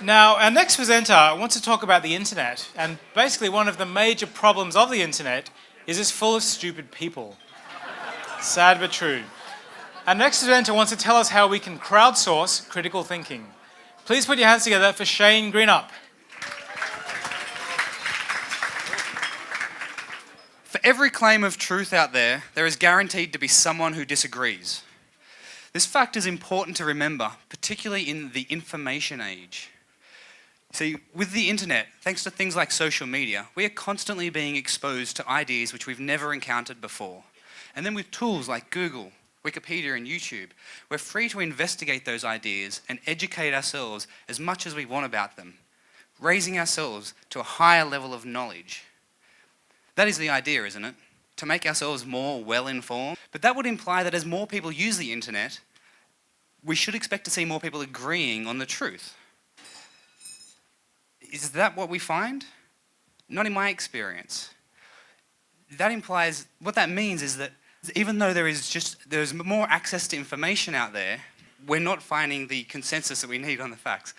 Now, our next presenter wants to talk about the internet, and basically one of the major problems of the internet is it's full of stupid people. Sad but true. Our next presenter wants to tell us how we can crowdsource critical thinking. Please put your hands together for Shane Greenup. For every claim of truth out there, there is guaranteed to be someone who disagrees. This fact is important to remember, particularly in the information age. See, with the internet, thanks to things like social media, we are constantly being exposed to ideas which we've never encountered before. And then with tools like Google, Wikipedia and YouTube, we're free to investigate those ideas and educate ourselves as much as we want about them, raising ourselves to a higher level of knowledge. That is the idea, isn't it? To make ourselves more well-informed. But that would imply that as more people use the internet, we should expect to see more people agreeing on the truth. Is that what we find? Not in my experience. That implies, what that means is that even though there's more access to information out there, we're not finding the consensus that we need on the facts.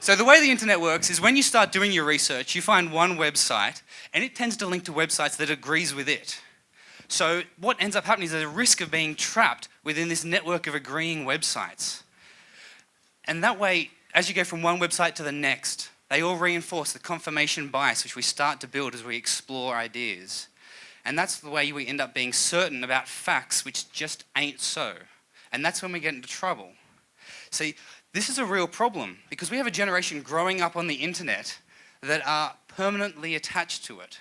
So the way the internet works is when you start doing your research, you find one website, and it tends to link to websites that agrees with it. So what ends up happening is there's a risk of being trapped within this network of agreeing websites. And that way, as you go from one website to the next, they all reinforce the confirmation bias which we start to build as we explore ideas. And that's the way we end up being certain about facts which just ain't so. And that's when we get into trouble. See, this is a real problem because we have a generation growing up on the internet that are permanently attached to it.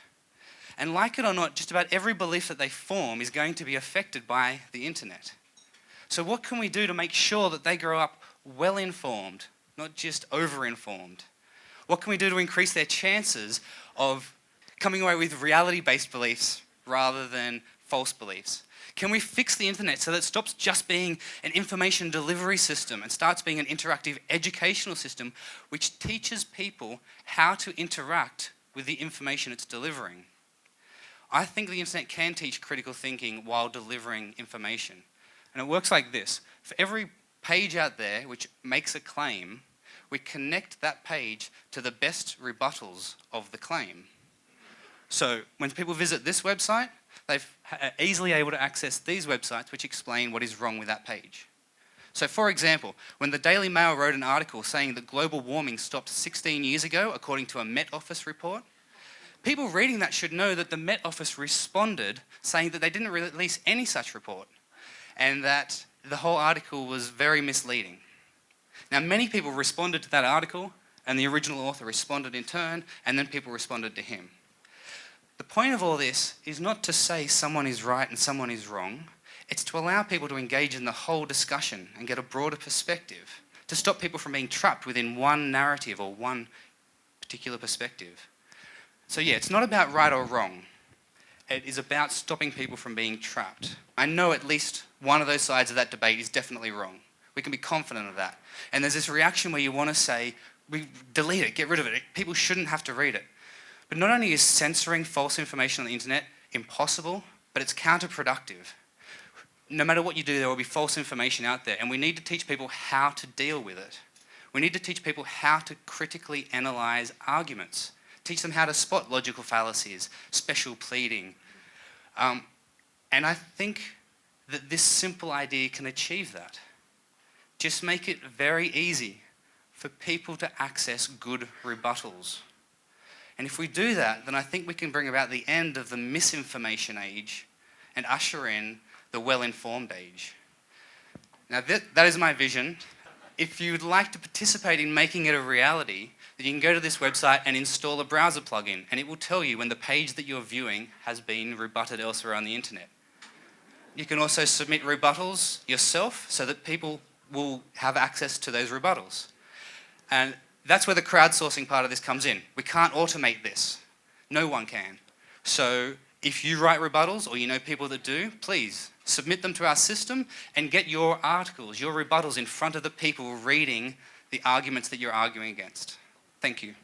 And like it or not, just about every belief that they form is going to be affected by the internet. So what can we do to make sure that they grow up well-informed, not just over-informed? What can we do to increase their chances of coming away with reality-based beliefs rather than false beliefs? Can we fix the internet so that it stops just being an information delivery system and starts being an interactive educational system which teaches people how to interact with the information it's delivering? I think the internet can teach critical thinking while delivering information. And it works like this. For every page out there which makes a claim, we connect that page to the best rebuttals of the claim. So when people visit this website, they're easily able to access these websites which explain what is wrong with that page. So for example, when the Daily Mail wrote an article saying that global warming stopped 16 years ago, according to a Met Office report, people reading that should know that the Met Office responded saying that they didn't release any such report and that the whole article was very misleading. Now, many people responded to that article, and the original author responded in turn, and then people responded to him. The point of all this is not to say someone is right and someone is wrong. It's to allow people to engage in the whole discussion and get a broader perspective, to stop people from being trapped within one narrative or one particular perspective. So yeah, it's not about right or wrong. It is about stopping people from being trapped. I know at least one of those sides of that debate is definitely wrong. We can be confident of that. And there's this reaction where you want to say, we delete it, get rid of it. People shouldn't have to read it. But not only is censoring false information on the internet impossible, but it's counterproductive. No matter what you do, there will be false information out there, and we need to teach people how to deal with it. We need to teach people how to critically analyze arguments, teach them how to spot logical fallacies, special pleading. And I think that this simple idea can achieve that. Just make it very easy for people to access good rebuttals. And if we do that, then I think we can bring about the end of the misinformation age and usher in the well-informed age. Now that is my vision. If you'd like to participate in making it a reality, then you can go to this website and install a browser plugin, and it will tell you when the page that you're viewing has been rebutted elsewhere on the internet. You can also submit rebuttals yourself so that people will have access to those rebuttals. And that's where the crowdsourcing part of this comes in. We can't automate this. No one can. So if you write rebuttals or you know people that do, please submit them to our system and get your articles, your rebuttals in front of the people reading the arguments that you're arguing against. Thank you.